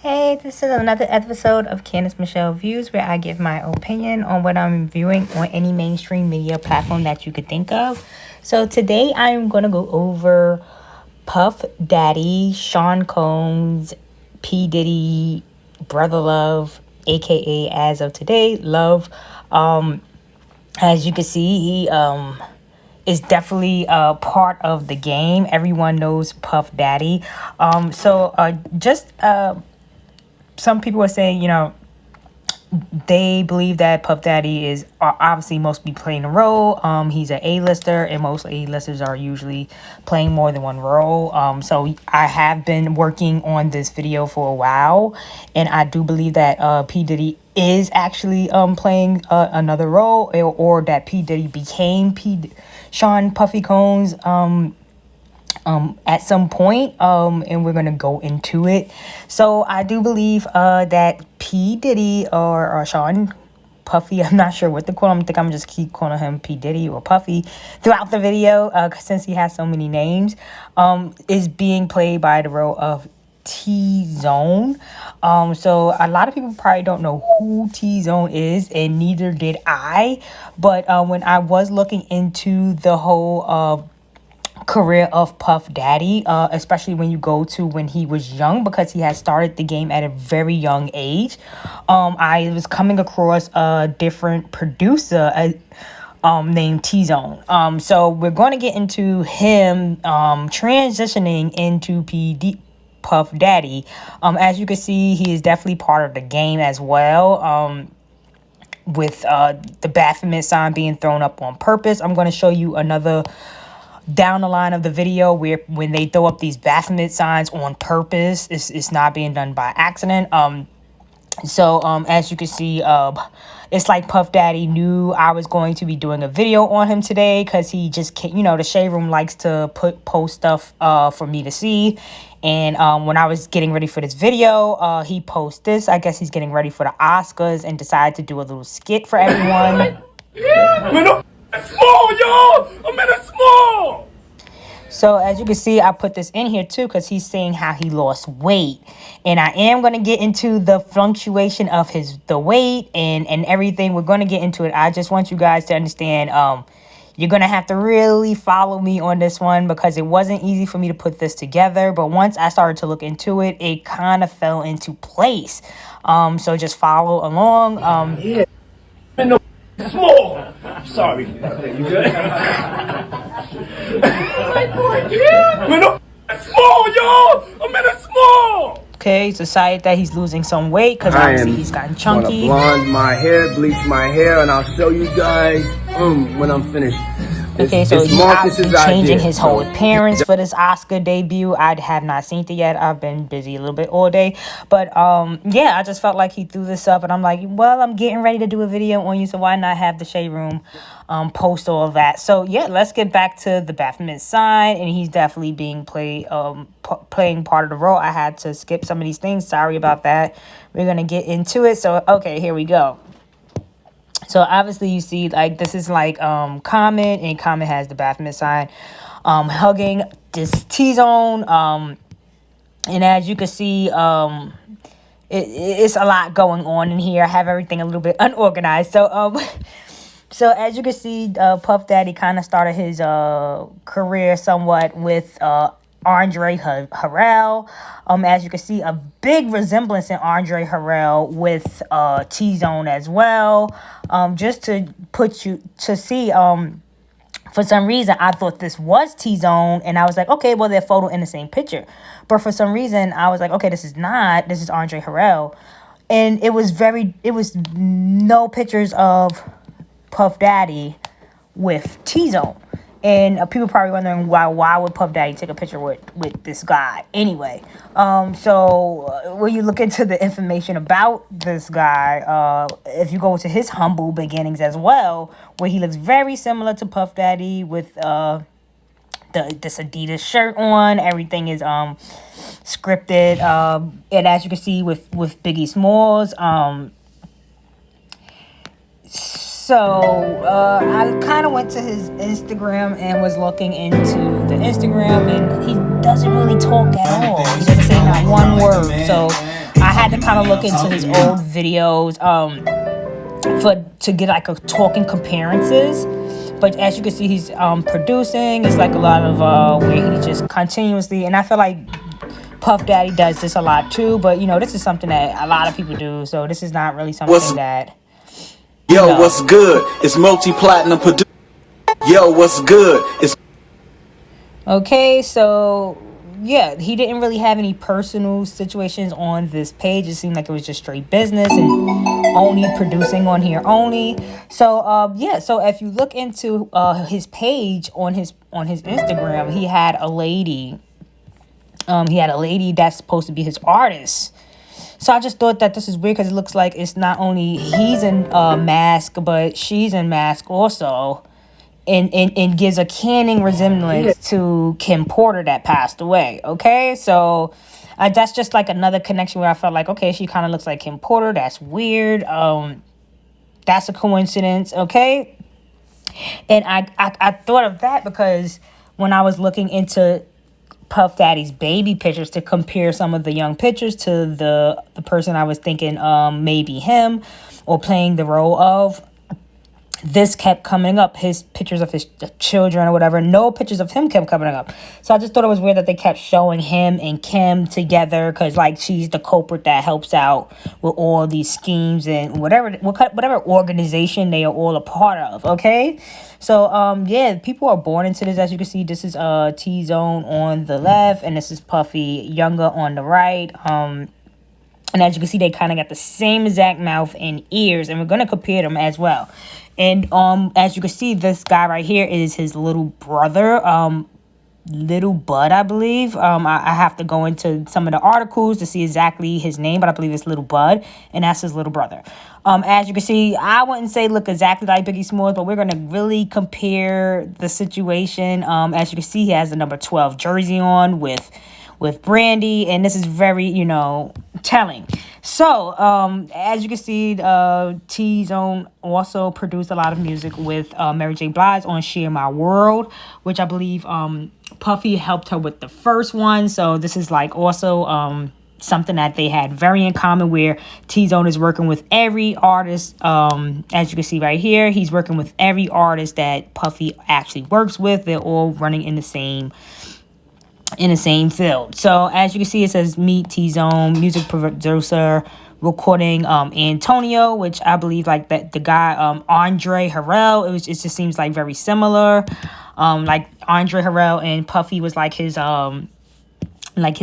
Hey, this is another episode of Candace Michelle Views, where I give my opinion on what I'm viewing on any mainstream media platform that you could think of. So today I'm going to go over Puff Daddy, Sean Combs, P. Diddy, Brother Love, aka as of today, Love. As you can see, he is definitely a part of the game. Everyone knows Puff Daddy. Just some people are saying, they believe that Puff Daddy is obviously mostly playing a role. He's an A-lister, and most A-listers are usually playing more than one role. So I have been working on this video for a while, and I do believe that P. Diddy is actually playing another role, or that P. Diddy became Sean Puffy Combs at some point, and we're gonna go into it. So I do believe that P. Diddy or Sean Puffy, I'm not sure what to call him. I think I'm just keep calling him P. Diddy or Puffy throughout the video, since he has so many names, is being played by the role of T-Zone. So a lot of people probably don't know who T-Zone is, and neither did I. But when I was looking into the whole career of Puff Daddy, especially when you go to when he was young, because he had started the game at a very young age. I was coming across a different producer named T-Zone. So we're going to get into him transitioning into Puff Daddy. As you can see, he is definitely part of the game as well. With the Baphomet sign being thrown up on purpose. I'm going to show you another down the line of the video where when they throw up these Baphomet signs on purpose, it's not being done by accident. As you can see, it's like Puff Daddy knew I was going to be doing a video on him today, because he just can't, the Shade Room likes to post stuff for me to see. And when I was getting ready for this video, he posted this. I guess he's getting ready for the Oscars and decided to do a little skit for everyone. Small, y'all! I'm in a small! So as you can see, I put this in here too, because he's saying how he lost weight. And I am going to get into the fluctuation of the weight and everything. We're going to get into it. I just want you guys to understand, you're going to have to really follow me on this one, because it wasn't easy for me to put this together. But once I started to look into it, it kind of fell into place. So just follow along. Yeah. I'm in the small! Sorry. You good? I'm in a small, y'all! I'm in a small! Okay, he's decided that he's losing some weight, because obviously he's gotten chunky. I'm gonna blonde my hair, bleach my hair, and I'll show you guys when I'm finished. Okay, so he's obviously changing his whole appearance for this Oscar debut. I have not seen it yet. I've been busy a little bit all day. But yeah, I just felt like he threw this up, and I'm like, well, I'm getting ready to do a video on you, so why not have the Shade Room post all of that? So yeah, let's get back to the Baphomet sign, and he's definitely being playing part of the role. I had to skip some of these things. Sorry about that. We're gonna get into it. So okay, here we go. So obviously you see, like, this is like Common, and Common has the Baphomet sign hugging this T-Zone. And as you can see, it's a lot going on in here. I have everything a little bit unorganized. So so as you can see, Puff Daddy kind of started his career somewhat with Andre Harrell. As you can see, a big resemblance in Andre Harrell with T-Zone as well. Just to put you to see, for some reason I thought this was T-Zone, and I was like, okay, well, they're photo in the same picture. But for some reason I was like, okay, this is Andre Harrell. And it was no pictures of Puff Daddy with T-Zone. And people probably wondering why would Puff Daddy take a picture with this guy anyway. So when you look into the information about this guy, if you go to his humble beginnings as well, where he looks very similar to Puff Daddy with this Adidas shirt on, everything is scripted. And as you can see with Biggie Smalls, So I kind of went to his Instagram and was looking into the Instagram, and he doesn't really talk at all. He doesn't say not one word. So I had to kind of look into his old videos for to get like a talking comparisons. But as you can see, he's producing. It's like a lot of where he just continuously, and I feel like Puff Daddy does this a lot too. But this is something that a lot of people do. So this is not really something that. Yo, what's good? It's multi-platinum producer. Yo, what's good? It's Okay, so yeah, he didn't really have any personal situations on this page. It seemed like it was just straight business and only producing on here only. So yeah, so if you look into his page on his Instagram, he had a lady. He had a lady that's supposed to be his artist. So I just thought that this is weird because it looks like it's not only he's in mask, but she's in mask also. And gives a canning resemblance to Kim Porter that passed away. Okay, so that's just like another connection where I felt like, okay, she kind of looks like Kim Porter. That's weird. That's a coincidence. Okay, and I thought of that because when I was looking into Puff Daddy's baby pictures to compare some of the young pictures to the person I was thinking maybe him or playing the role of, this kept coming up, his pictures of his children or whatever. No pictures of him kept coming up. So I just thought it was weird that they kept showing him and Kim together because, like, she's the culprit that helps out with all these schemes and whatever organization they are all a part of, okay? So, yeah, people are born into this. As you can see, this is T-Zone on the left, and this is Puffy Younger on the right. And as you can see, they kind of got the same exact mouth and ears, and we're going to compare them as well. And as you can see, this guy right here is his little brother, Little Bud, I believe. I have to go into some of the articles to see exactly his name, but I believe it's Little Bud, and that's his little brother. As you can see, I wouldn't say look exactly like Biggie Smalls, but we're going to really compare the situation. As you can see, he has the number 12 jersey on with Brandy, and this is very, telling. So, as you can see, T-Zone also produced a lot of music with Mary J. Blige on Share My World, which I believe Puffy helped her with the first one. So this is like also something that they had very in common, where T-Zone is working with every artist. As you can see right here, he's working with every artist that Puffy actually works with. They're all running in the same field. So as you can see, it says meet T-Zone, music producer, recording Antonio, which I believe like that the guy Andre Harrell. It just seems like very similar. Like Andre Harrell and Puffy was like his like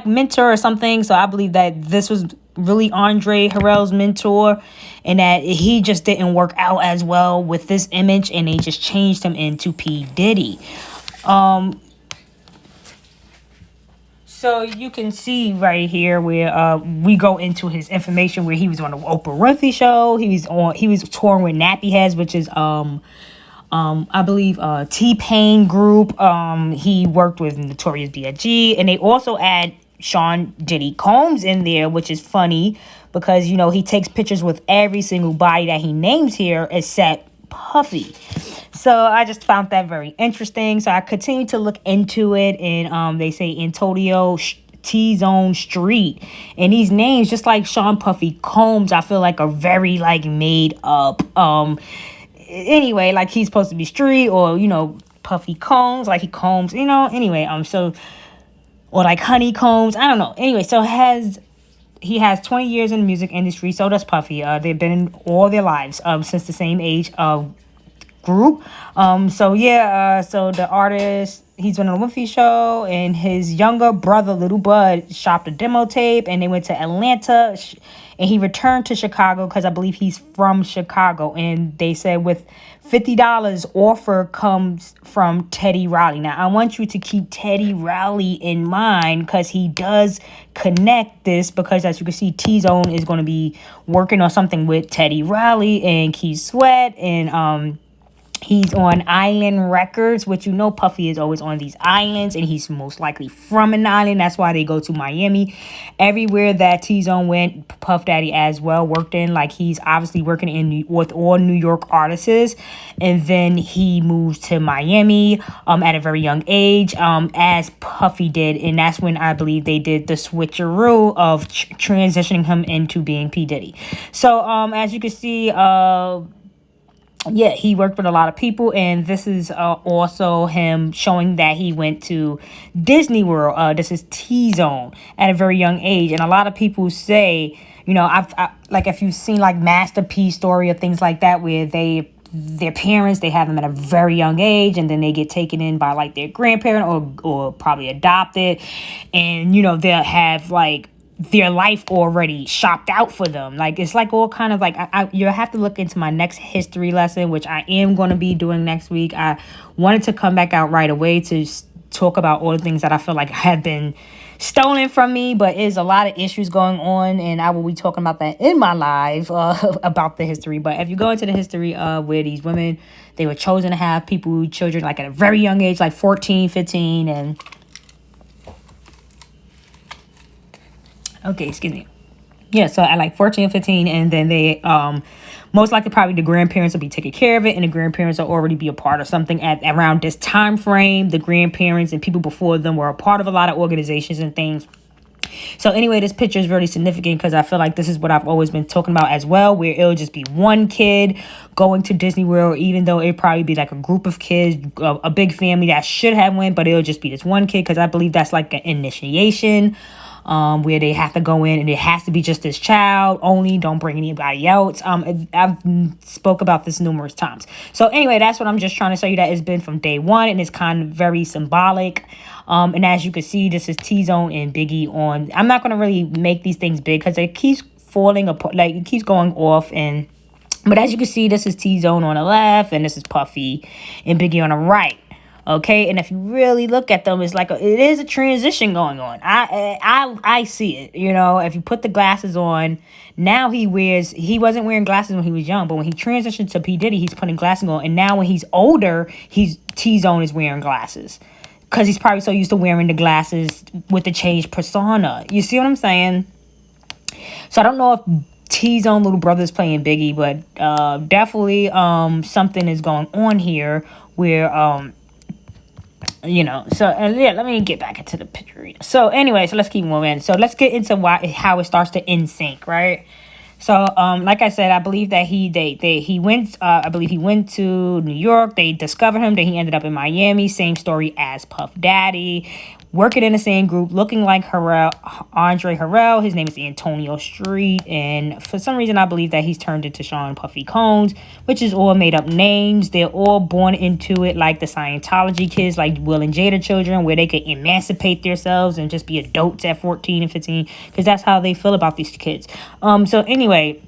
mentor or something. So I believe that this was really Andre Harrell's mentor, and that he just didn't work out as well with this image, and they just changed him into P. Diddy. So you can see right here where we go into his information, where he was on the Oprah Winfrey show. He was touring with Nappy Heads, which is I believe T-Pain group. He worked with Notorious B.I.G. and they also add Sean Diddy Combs in there, which is funny because he takes pictures with every single body that he names here except Puffy. So I just found that very interesting. So I continued to look into it, and they say Antonio T-Zone Street, and these names, just like Sean Puffy Combs, I feel like are very like made up. Anyway, like he's supposed to be street, or Puffy Combs, like he combs, anyway, so, or like honeycombs, I don't know. Anyway, so he has 20 years in the music industry. So does Puffy. They've been in all their lives since the same age of group. So the artist, he's been on a Winfrey show, and his younger brother Little Bud shopped a demo tape, and they went to Atlanta, and he returned to Chicago because I believe he's from Chicago. And they said with $50 offer comes from Teddy Riley. Now I want you to keep Teddy Riley in mind because he does connect this, because as you can see, T-Zone is going to be working on something with Teddy Riley and Keith Sweat and He's on Island Records, which Puffy is always on these islands, and he's most likely from an island. That's why they go to Miami. Everywhere that T-Zone went, Puff Daddy as well worked in. Like, he's obviously working with all New York artists, and then he moves to Miami at a very young age, as Puffy did, and that's when I believe they did the switcheroo of transitioning him into being P. Diddy. So as you can see, yeah, he worked with a lot of people, and this is also him showing that he went to Disney World. This is T-Zone at a very young age, and a lot of people say, like, if you've seen like Master P story or things like that, where their parents, they have them at a very young age, and then they get taken in by like their grandparent or probably adopted, and they'll have like their life already shopped out for them. Like, it's like all kind of like, you'll have to look into my next history lesson, which I am going to be doing next week. I wanted to come back out right away to talk about all the things that I feel like have been stolen from me, but there's a lot of issues going on, and I will be talking about that in my live about the history. But if you go into the history of where these women, they were chosen to have children like at a very young age, like 14, 15, and okay, excuse me. Yeah, so at like 14 or 15, and then they most likely probably the grandparents will be taking care of it, and the grandparents will already be a part of something at around this time frame. The grandparents and people before them were a part of a lot of organizations and things. So anyway, this picture is really significant because I feel like this is what I've always been talking about as well, where it'll just be one kid going to Disney World, even though it'd probably be like a group of kids, a big family that should have went, but it'll just be this one kid, because I believe that's like an initiation. Where they have to go in, and it has to be just this child only. Don't bring anybody else. I've spoke about this numerous times. So anyway, that's what I'm just trying to show you, that it's been from day one, and it's kind of very symbolic. And as you can see, this is T-Zone and Biggie on. I'm not going to really make these things big because it keeps falling apart, like it keeps going off. But as you can see, this is T-Zone on the left, and this is Puffy and Biggie on the right. Okay, and if you really look at them, it's like it is a transition going on. I see it. If you put the glasses on, now he wasn't wearing glasses when he was young, but when he transitioned to P. Diddy, he's putting glasses on, and now when he's older, T-Zone is wearing glasses because he's probably so used to wearing the glasses with the changed persona. You see what I'm saying? So I don't know if T-Zone little brother is playing Biggie, but definitely something is going on here where let me get back into the picture. So anyway, so let's keep moving. So let's get into how it starts to in sync, right? So like I said, I believe that he went to New York. They discovered him. Then he ended up in Miami. Same story as Puff Daddy, working in the same group, looking like Andre Harrell. His name is Antonio Street, and for some reason I believe that he's turned into Sean Puffy Combs, which is all made up names. They're all born into it like the Scientology kids, like Will and Jada children, where they could emancipate themselves and just be adults at 14 and 15, because that's how they feel about these kids. So anyway,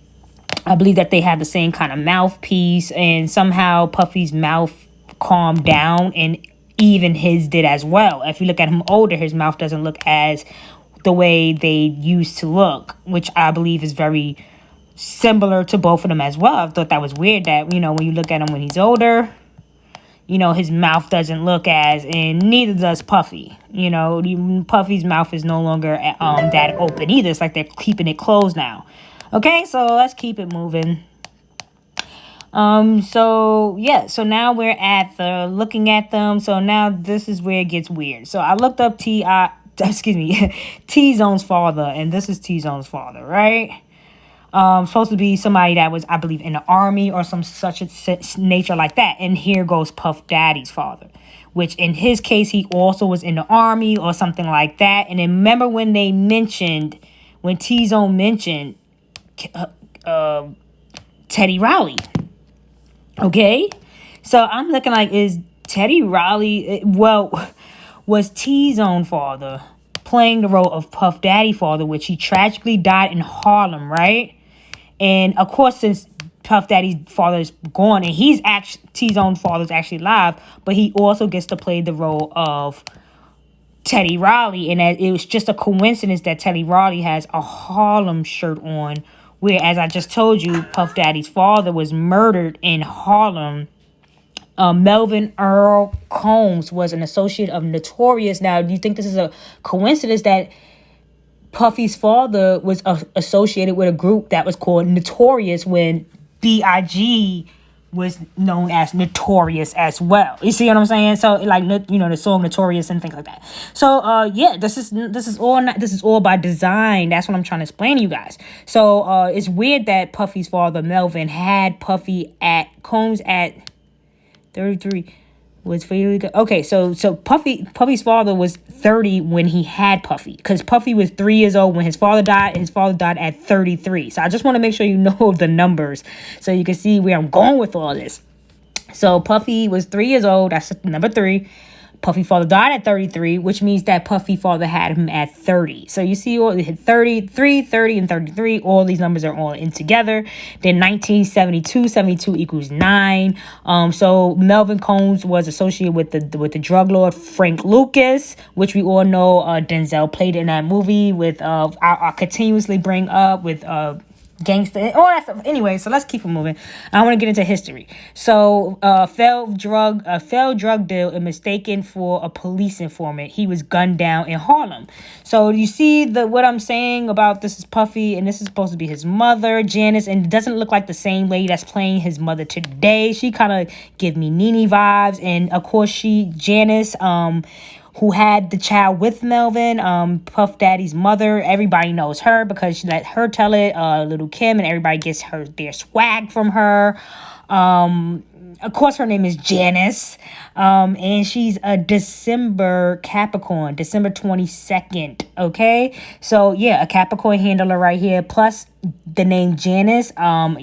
I believe that they have the same kind of mouthpiece, and somehow Puffy's mouth calmed down, and even his did as well. If you look at him older, his mouth doesn't look as the way they used to look, which I believe is very similar to both of them as well. I thought that was weird that, when you look at him when he's older, his mouth doesn't look as, and neither does Puffy. Puffy's mouth is no longer that open either. It's like they're keeping it closed now. Okay, so let's keep it moving. So now we're at the looking at them. So now this is where it gets weird. So I looked up T-Zone's father, and this is T-Zone's father, right? Supposed to be somebody that was, I believe, in the army or some such nature like that. And here goes Puff Daddy's father, which in his case, he also was in the army or something like that. And then remember when T-Zone mentioned Teddy Riley. Okay, so I'm looking like, is Teddy Riley, was T-Zone father playing the role of Puff Daddy father, which he tragically died in Harlem, right? And of course, since Puff Daddy's father is gone, and T-Zone father's actually alive, but he also gets to play the role of Teddy Riley, and it was just a coincidence that Teddy Riley has a Harlem shirt on, where, as I just told you, Puff Daddy's father was murdered in Harlem Melvin Earl Combs was an associate of Notorious. Now, do you think this is a coincidence that Puffy's father was associated with a group that was called Notorious when B.I.G. was known as Notorious as well? You see what I'm saying? So like, the song Notorious and things like that. So yeah, this is all by design. That's what I'm trying to explain to you guys. So it's weird that Puffy's father Melvin had Puffy at Combs at 33. Was fairly good. Okay, so Puffy's father was 30 when he had Puffy, because Puffy was 3 years old when his father died, and his father died at 33. So I just want to make sure you know the numbers so you can see where I'm going with all this. So Puffy was 3 years old. That's number 3. Puffy father died at 33, which means that Puffy father had him at 30. So you see, all 33, 30, and 33. All these numbers are all in together. Then 1972, 72 equals 9. So Melvin Combs was associated with the drug lord Frank Lucas, which we all know Denzel played in that movie with I continuously bring up with gangster, all that stuff. Anyway, so let's keep it moving. I want to get into history. So, failed drug deal and mistaken for a police informant. He was gunned down in Harlem. So you see what I'm saying about this is Puffy, and this is supposed to be his mother, Janice, and it doesn't look like the same lady that's playing his mother today. She kind of give me Nene vibes, and of course Janice, who had the child with Melvin, Puff Daddy's mother. Everybody knows her because she let her tell it, Little Kim, and everybody gets their swag from her. Of course, her name is Janice, and she's a December Capricorn, December 22nd, okay? So, yeah, a Capricorn handler right here, plus the name Janice, Pan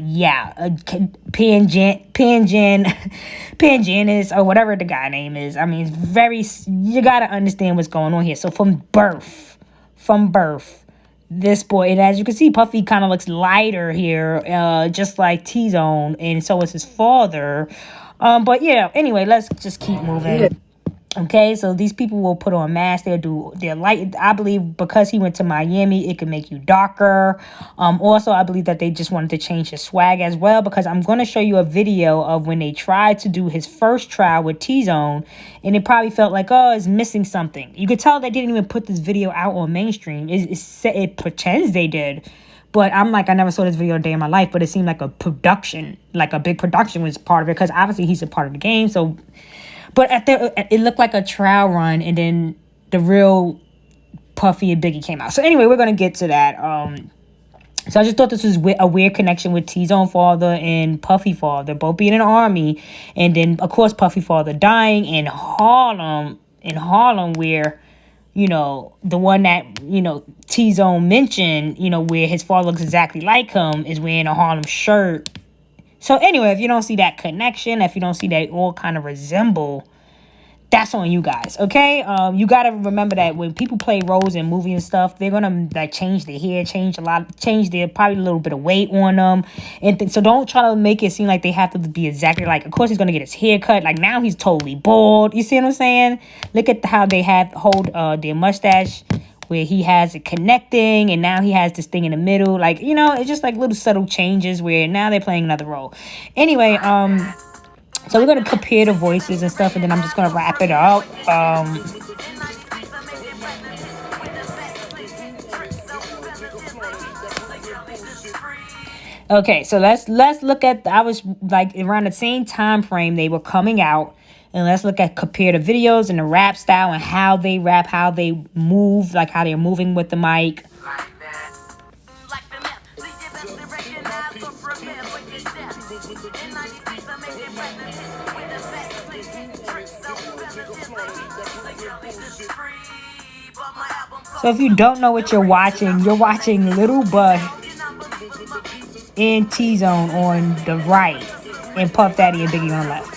Janice, or whatever the guy name is. I mean, you gotta understand what's going on here. So, from birth, this boy, and as you can see, Puffy kind of looks lighter here, just like T-Zone, and so is his father. But yeah, anyway, let's just keep moving. Okay, so these people will put on masks. They're light. I believe because he went to Miami, it could make you darker. Also, I believe that they just wanted to change his swag as well, because I'm going to show you a video of when they tried to do his first trial with T-Zone, and it probably felt like, oh, it's missing something. You could tell they didn't even put this video out on mainstream. It pretends they did. But I'm like, I never saw this video a day in my life, but it seemed like a big production was part of it, because obviously he's a part of the game. So, but it looked like a trial run, and then the real Puffy and Biggie came out. So anyway, we're going to get to that. So I just thought this was a weird connection with T-Zone father and Puffy father, both being in the army. And then, of course, Puffy father dying in Harlem, where, the one that, T-Zone mentioned, where his father looks exactly like him, is wearing a Harlem shirt. So anyway, if you don't see that connection, if you don't see that all kind of resemble, that's on you guys, okay? You got to remember that when people play roles in movies and stuff, they're going to change their hair, change their probably a little bit of weight on them. And so don't try to make it seem like they have to be exactly like, of course he's going to get his hair cut. Like now he's totally bald. You see what I'm saying? Look at how they hold their mustache, where he has it connecting, and now he has this thing in the middle. Like, it's just like little subtle changes where now they're playing another role. Anyway, so we're going to compare the voices and stuff, and then I'm just going to wrap it up. Okay, so let's look at, I was like around the same time frame they were coming out. And let's compare the videos and the rap style and how they rap, how they move, like how they're moving with the mic. So if you don't know what you're watching Little Bud and T-Zone on the right and Puff Daddy and Biggie on the left.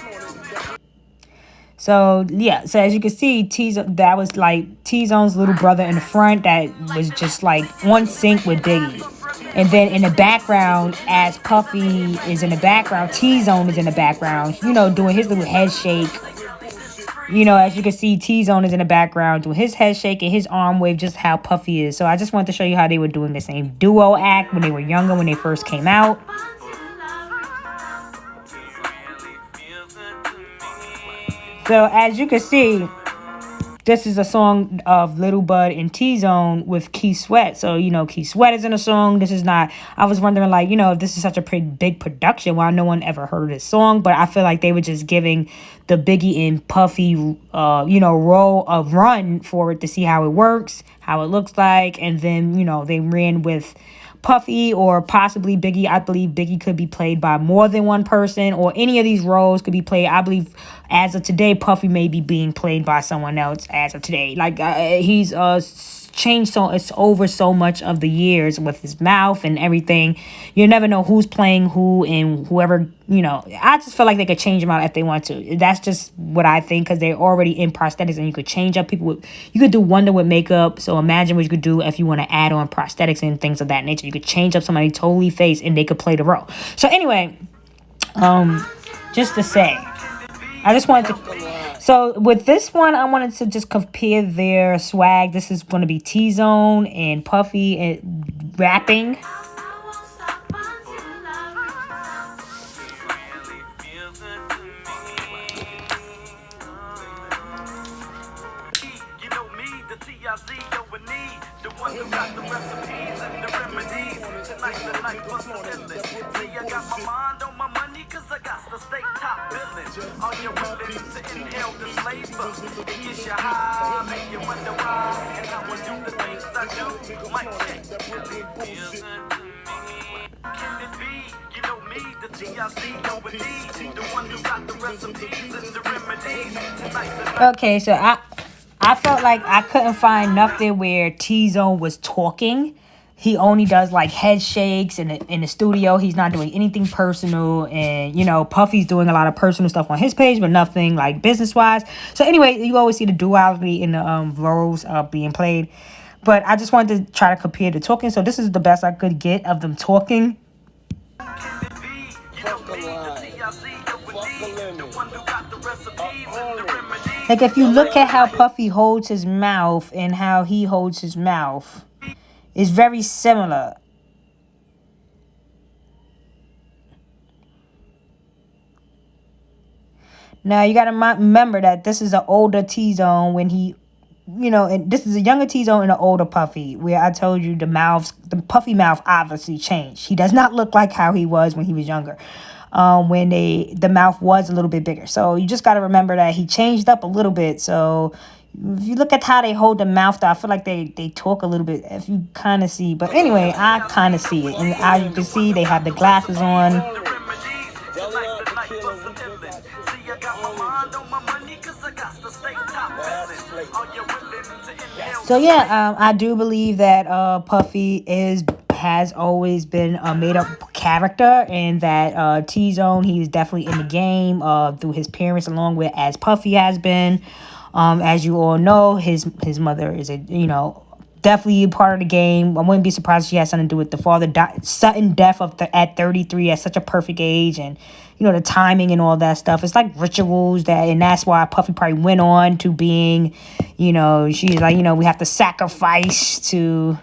So, yeah. So, as you can see, that was like T-Zone's little brother in the front that was just like on sync with Biggie. And then in the background, as Puffy is in the background, T-Zone is in the background, doing his little head shake. As you can see, T-Zone is in the background doing his head shake and his arm wave, just how Puffy is. So, I just wanted to show you how they were doing the same duo act when they were younger, when they first came out. So as you can see, this is a song of Little Bud and T-Zone with Key Sweat. So, Key Sweat is in a song. This is not, I was wondering, like, if this is such a pretty big production, why no one ever heard this song. But I feel like they were just giving the Biggie and Puffy, role a run for it to see how it works, how it looks like. And then, they ran with Puffy or possibly Biggie. I believe Biggie could be played by more than one person, or any of these roles could be played. I believe as of today, Puffy may be being played by someone else as of today. Like he's changed it's over so much of the years with his mouth and everything. You never know who's playing who, and whoever, I just feel like they could change him out if they want to. That's just what I think, because they're already in prosthetics, and you could change up people you could do wonder with makeup. So imagine what you could do if you want to add on prosthetics and things of that nature. You could change up somebody totally face and they could play the role. So anyway, just to say, I just wanted to. So with this one, I wanted to just compare their swag. This is going to be T-Zone and Puffy and rapping. Okay, so I felt like I couldn't find nothing where T-Zone was talking. He only does like head shakes in the studio. He's not doing anything personal. And, Puffy's doing a lot of personal stuff on his page, but nothing like business wise. So anyway, you always see the duality in the roles being played. But I just wanted to try to compare the talking. So this is the best I could get of them talking. Like if you look at how Puffy holds his mouth and how he holds his mouth, it's very similar. Now you gotta remember that this is an older T-Zone when he, and this is a younger T-Zone and an older Puffy, where I told you the Puffy mouth obviously changed. He does not look like how he was when he was younger. When the mouth was a little bit bigger. So you just got to remember that he changed up a little bit. So if you look at how they hold the mouth, I feel like they talk a little bit, if you kind of see. But anyway, I kind of see it. And as you can see, they have the glasses on. So yeah, I do believe that Puffy has always been a made-up character, and that T-Zone, he is definitely in the game through his parents, along with as Puffy has been. As you all know, his mother is definitely a part of the game. I wouldn't be surprised if she has something to do with the father sudden death at 33 at such a perfect age, and the timing and all that stuff. It's like rituals and that's why Puffy probably went on to being, she's like, we have to sacrifice to,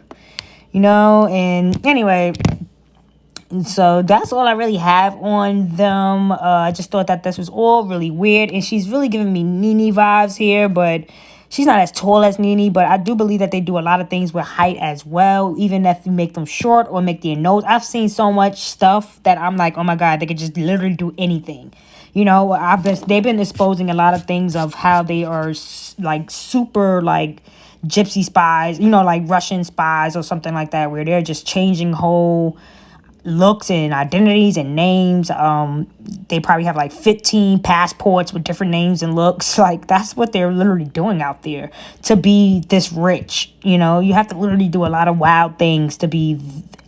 and anyway. So that's all I really have on them. I just thought that this was all really weird, and she's really giving me Nene vibes here, but she's not as tall as Nene. But I do believe that they do a lot of things with height as well, even if you make them short or make their nose. I've seen so much stuff that I'm like, oh my God, they could just literally do anything. They've been exposing a lot of things of how they are like super like gypsy spies, like Russian spies or something like that, where they're just changing whole looks and identities and names. They probably have like 15 passports with different names and looks. Like that's what they're literally doing out there to be this rich. You have to literally do a lot of wild things to be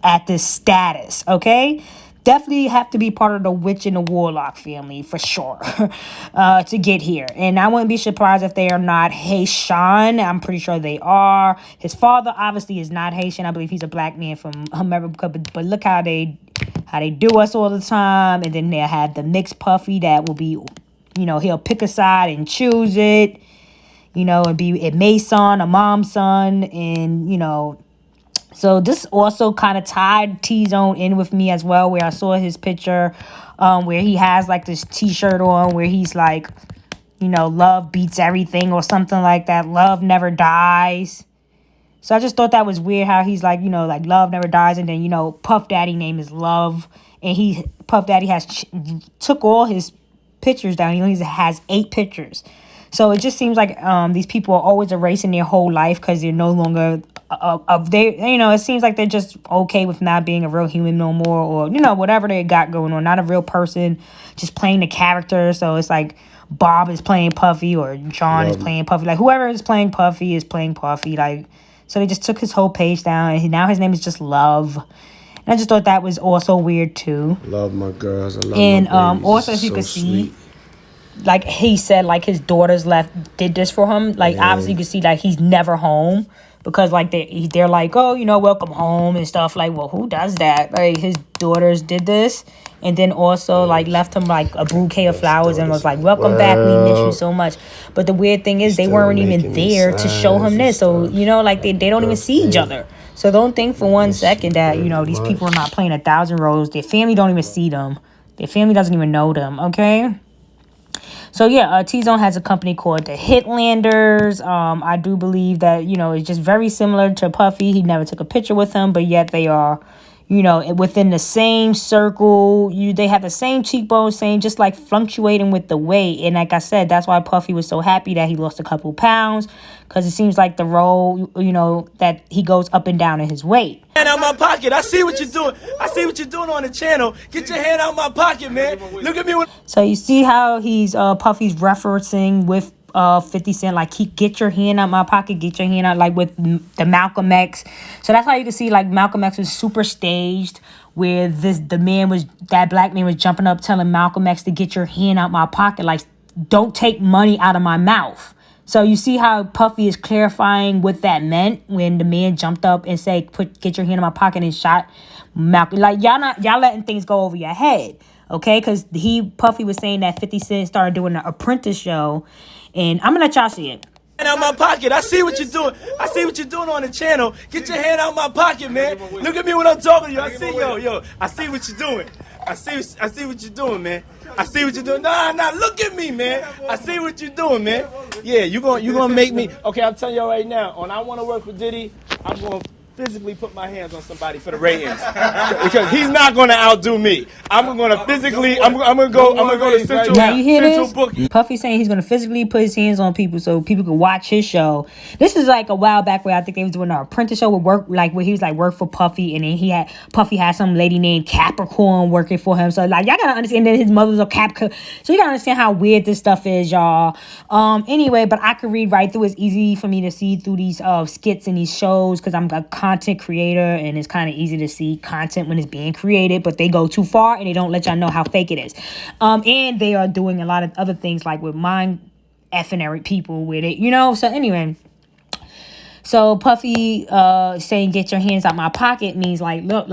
at this status. Okay, definitely have to be part of the witch and the warlock family for sure to get here. And I wouldn't be surprised if they are not Haitian. I'm pretty sure they are. His father obviously is not Haitian. I believe he's a black man from America. But look how they do us all the time. And then they'll have the mixed Puffy that will be, he'll pick a side and choose it, and be a Mason, a mom's son, and, so this also kind of tied T-Zone in with me as well, where I saw his picture where he has like this t-shirt on where he's like, love beats everything or something like that. Love never dies. So I just thought that was weird how he's like, like love never dies. And then, Puff Daddy name is Love. And Puff Daddy took all his pictures down. He only has 8 pictures. So it just seems like these people are always erasing their whole life because they're no longer it seems like they're just okay with not being a real human no more, or whatever they got going on, not a real person, just playing the character. So it's like Bob is playing Puffy or John is playing Puffy, like whoever is playing Puffy is playing Puffy, like. So they just took his whole page down, and now his name is just Love. And I just thought that was also weird too. Love my girls. I love and my babies. Also, as you can see, like he said, like his daughters did this for him. Like obviously you can see like he's never home because like they're like, oh, welcome home and stuff. Like, well, who does that? Like his daughters did this, and then also like left him like a bouquet of flowers and was like, welcome back, we miss you so much. But the weird thing is they weren't even there to show him this. So like they don't even see each other. So don't think for one second that these people are not playing 1,000 roles. Their family don't even see them. Their family doesn't even know them. Okay. So yeah, T-Zone has a company called the Hitlanders. I do believe that it's just very similar to Puffy. He never took a picture with him, but yet they are, within the same circle. They have the same cheekbones, just like fluctuating with the weight. And like I said, that's why Puffy was so happy that he lost a couple pounds, because it seems like the role, that he goes up and down in his weight. Hand out my pocket. I see what you're doing. I see what you're doing on the channel. Get your hand out my pocket, man. Look at me. So you see how Puffy's referencing with 50 Cent, like, get your hand out my pocket, get your hand out, like with the Malcolm X. So that's how you can see like Malcolm X was super staged, where that black man was jumping up telling Malcolm X to get your hand out my pocket, like don't take money out of my mouth. So you see how Puffy is clarifying what that meant when the man jumped up and said, get your hand in my pocket, and shot Malcolm. Like y'all letting things go over your head, okay? Because Puffy was saying that 50 Cent started doing the Apprentice show, and I'm gonna let y'all see it. Hand out my pocket. I see what you're doing. I see what you're doing on the channel. Get your hand out my pocket, man. Look at me when I'm talking to you. I see, yo. I see what you're doing. I see what you're doing, man. I see what you're doing. Nah, look at me, man. I see what you're doing, man. Yeah, you gonna make me. Okay, I'm telling y'all right now. On I Want to Work with Diddy, I'm gonna physically put my hands on somebody for the ratings because he's not gonna outdo me. I'm gonna physically. I'm gonna go to Central. Now you hear this? Booking. Puffy saying he's gonna physically put his hands on people so people can watch his show. This is like a while back where I think they was doing an Apprentice show with where he was like work for Puffy, and then Puffy had some lady named Capricorn working for him. So like y'all gotta understand that his mother's a Capricorn. So you gotta understand how weird this stuff is, y'all. Anyway, but I could read right through. It's easy for me to see through these skits and these shows because I'm a content creator, and it's kind of easy to see content when it's being created, but they go too far and they don't let y'all know how fake it is. And they are doing a lot of other things like with mind effing people with it, so anyway. So Puffy saying get your hands out my pocket means look,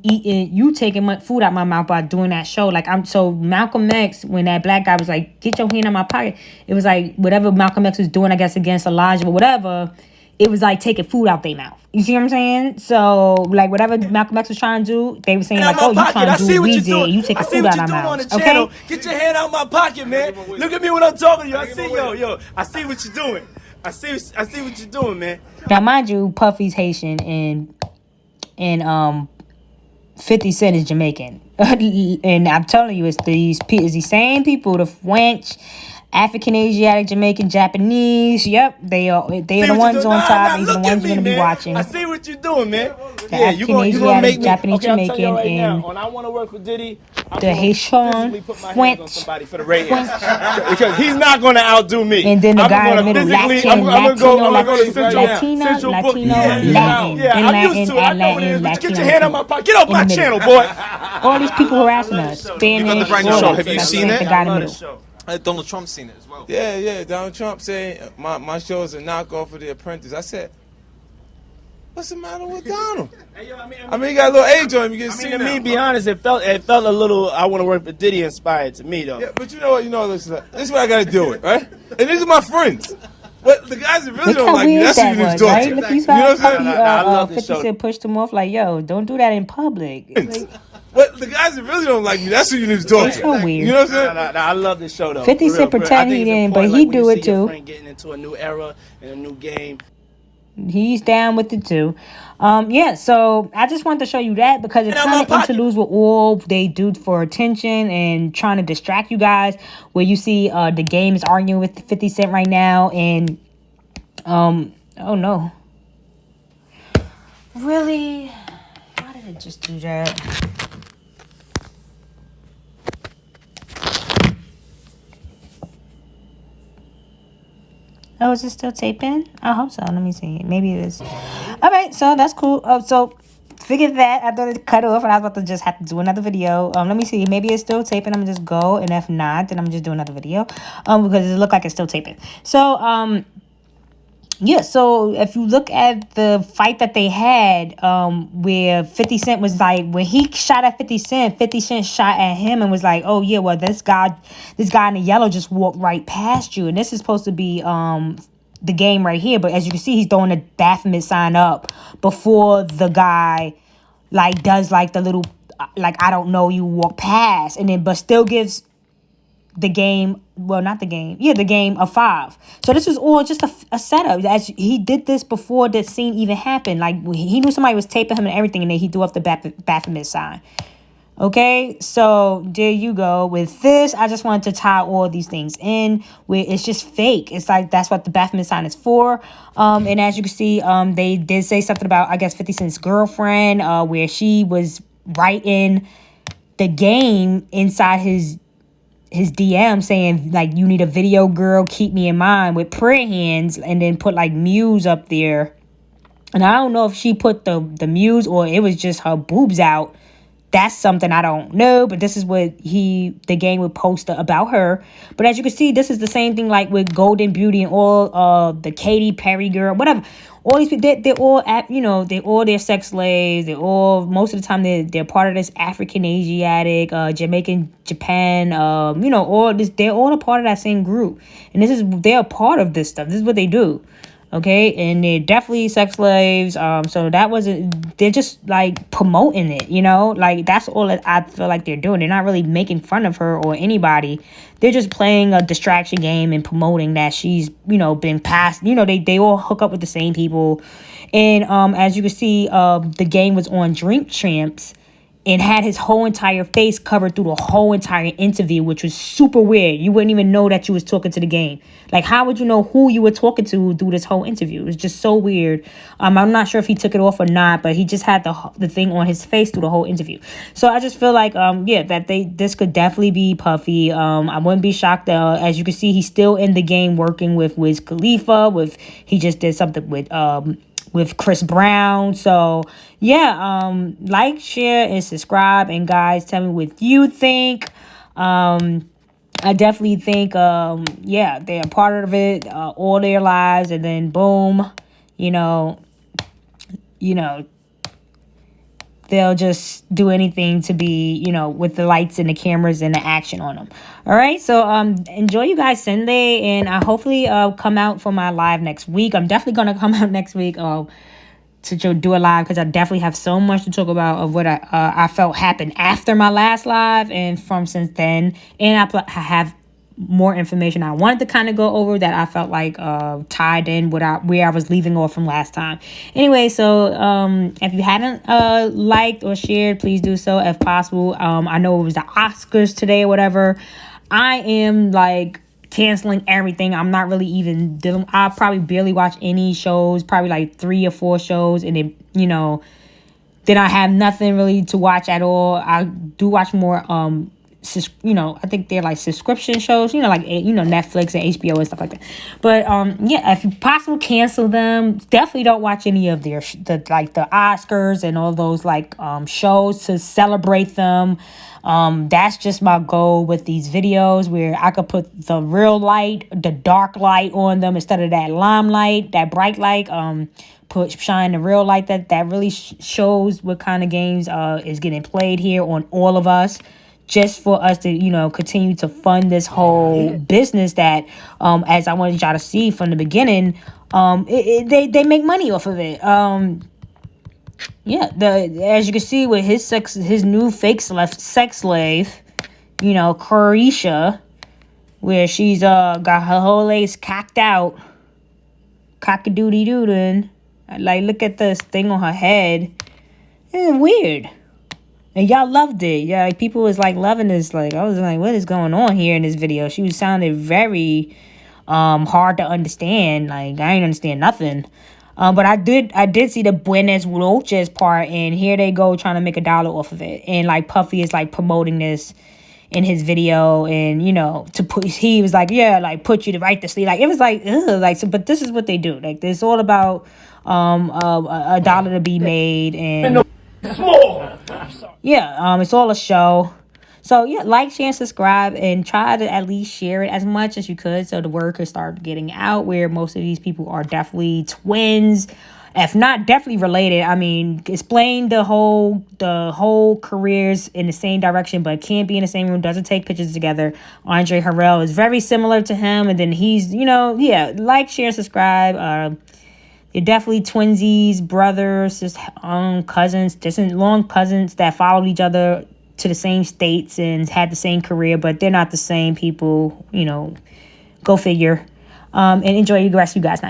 you taking food out my mouth by doing that show. So Malcolm X, when that black guy was like, get your hand out my pocket, it was like whatever Malcolm X was doing, I guess, against Elijah or whatever, it was like taking food out their mouth. You see what I'm saying? So like whatever Malcolm X was trying to do, they were saying like, oh, you trying to do what we did, you taking food out our mouths. Okay? Get your hand out my pocket, man. Look at me when I'm talking to you. I see, yo. I see what you're doing. I see what you're doing, man. Now, mind you, Puffy's Haitian and 50 Cent is Jamaican. And I'm telling you, it's these same people, the French, African, Asiatic, Jamaican, Japanese. Yep, they are the ones on top. These are the ones you're gonna be watching. I see what you're doing, man. The African, Asiatic, Japanese, Jamaican, and on I Want to Work with Diddy, the Haitian, French, for the ratings because he's not gonna outdo me. And then the guy in the middle, Latin, Latino, Latin. Get your hand on my pocket. Get off my channel, boy. All these people harassing us. Spanish. You got the brand new show. Have you seen it? The guy in the middle. Donald Trump's seen it as well. Yeah. Donald Trump saying my show is a knockoff of The Apprentice. I said, what's the matter with Donald? I mean, he got a little age on him. You can see to me, be honest, it felt a little I Want to Work with Diddy inspired to me, though. Yeah, but you know what? This is what I got to do it, right? And these are my friends. But the guys that really don't like me, that's what he's doing. Right? Look, he's got 50 Cent pushed him off like, yo, don't do that in public. But the guys that really don't like me, that's who you need to talk It's to. so weird. You know what I'm saying? Nah, I love this show though. 50 For Cent real. pretend I think he it's didn't, important, but he like, when do you it see your too. friend getting into a new era and a new game. He's down with it too. Yeah, so I just wanted to show you that because it And out kind my of pocket. interludes with all they do for attention and trying to distract you guys. Where you see the game is arguing with 50 Cent right now, and oh no, really? Why did it just do that? Oh, is it still taping? I hope so. Let me see. Maybe it is. All right, so that's cool. Oh, so figured that I thought it cut off, and I was about to just have to do another video. Let me see. Maybe it's still taping. I'm gonna just go, and if not, then I'm gonna just do another video. Because it looked like it's still taping. So yeah, so if you look at the fight that they had, where 50 Cent was like, when he shot at 50 Cent, 50 Cent shot at him and was like, oh yeah, well this guy in the yellow just walked right past you. And this is supposed to be the game right here, but as you can see, he's throwing the Baphomet sign up before the guy like does like the little like I don't know you walk past, and then but still gives the game, well, not the game, yeah, the game a 5. So this was all just a setup. As he did this before the scene even happened. Like he knew somebody was taping him and everything, and then he threw up the Baphomet sign. Okay, so there you go. With this, I just wanted to tie all these things in where it's just fake. It's like that's what the Baphomet sign is for. And as you can see, they did say something about, I guess, 50 Cent's girlfriend, where she was writing the game inside his DM saying like, you need a video girl, keep me in mind, with prayer hands, and then put like Muse up there. And I don't know if she put the Muse or it was just her boobs out. That's something I don't know, but this is what the game would post about her. But as you can see, this is the same thing like with Golden Beauty and all the Katy Perry girl, whatever. All these people, they're all they're all their sex slaves. They're all, most of the time they're part of this African, Asiatic, Jamaican, Japan, all this. They're all a part of that same group, and they're a part of this stuff. This is what they do. Okay, and they're definitely sex slaves. So that wasn't. They're just like promoting it, like that's all that I feel like they're doing. They're not really making fun of her or anybody. They're just playing a distraction game and promoting that she's, been passed. They all hook up with the same people, and as you can see, the game was on Drink Champs. And had his whole entire face covered through the whole entire interview, which was super weird. You wouldn't even know that you was talking to the game. Like, how would you know who you were talking to through this whole interview? It was just so weird. I'm not sure if he took it off or not, but he just had the thing on his face through the whole interview. So I just feel like, that this could definitely be Puffy. I wouldn't be shocked. As you can see, he's still in the game working with Wiz Khalifa. He just did something with Chris Brown. So yeah, like, share, and subscribe. And guys, tell me what you think. I definitely think they're a part of it all their lives, and then boom, they'll just do anything to be, with the lights and the cameras and the action on them. All right, so enjoy you guys Sunday, and I hopefully come out for my live next week. I'm definitely gonna come out next week to do a live, because I definitely have so much to talk about of what I felt happened after my last live and from since then, and I have more information I wanted to kind of go over that I felt like tied in where I was leaving off from last time. Anyway, so if you haven't liked or shared, please do so if possible. I know it was the Oscars today or whatever. I am like canceling everything. I'm not really even doing. I probably barely watch any shows, probably like 3 or 4 shows, and then I have nothing really to watch at all. I do watch more I think they're like subscription shows, like Netflix and HBO and stuff like that. But if you possible, cancel them. Definitely don't watch any of the Oscars and all those shows to celebrate them. That's just my goal with these videos, where I could put the real light, the dark light on them instead of that limelight, that bright light. Shine the real light that really shows what kind of games is getting played here on all of us, just for us to continue to fund this whole business that as I wanted y'all to see from the beginning, they make money off of it. yeah, as you can see with his new fake sex slave, Carisha, where she's got her whole legs cocked out, cock-a-doodie-doodin'. Like, look at this thing on her head. It's weird. And y'all loved it. Yeah, like, people was like loving this. Like, I was like, what is going on here in this video? She was sounded very hard to understand. Like, I ain't understand nothing. But I did see the Buenas noches part, and here they go trying to make $1 off of it. And like Puffy is like promoting this in his video, and he was like, yeah, like put you to right to sleep. Like, it was like, ugh, like, so, but this is what they do. Like, it's all about a dollar to be made, and yeah, it's all a show. So yeah, like, share, and subscribe, and try to at least share it as much as you could so the word could start getting out, where most of these people are definitely twins, if not definitely related. I mean, explain the whole careers in the same direction, but can't be in the same room, doesn't take pictures together. Andre Harrell is very similar to him, and then he's, yeah, like, share, subscribe. You're definitely twinsies, brothers, just cousins, distant long cousins that followed each other to the same states and had the same career, but they're not the same people. Go figure. And enjoy the rest of you guys' night.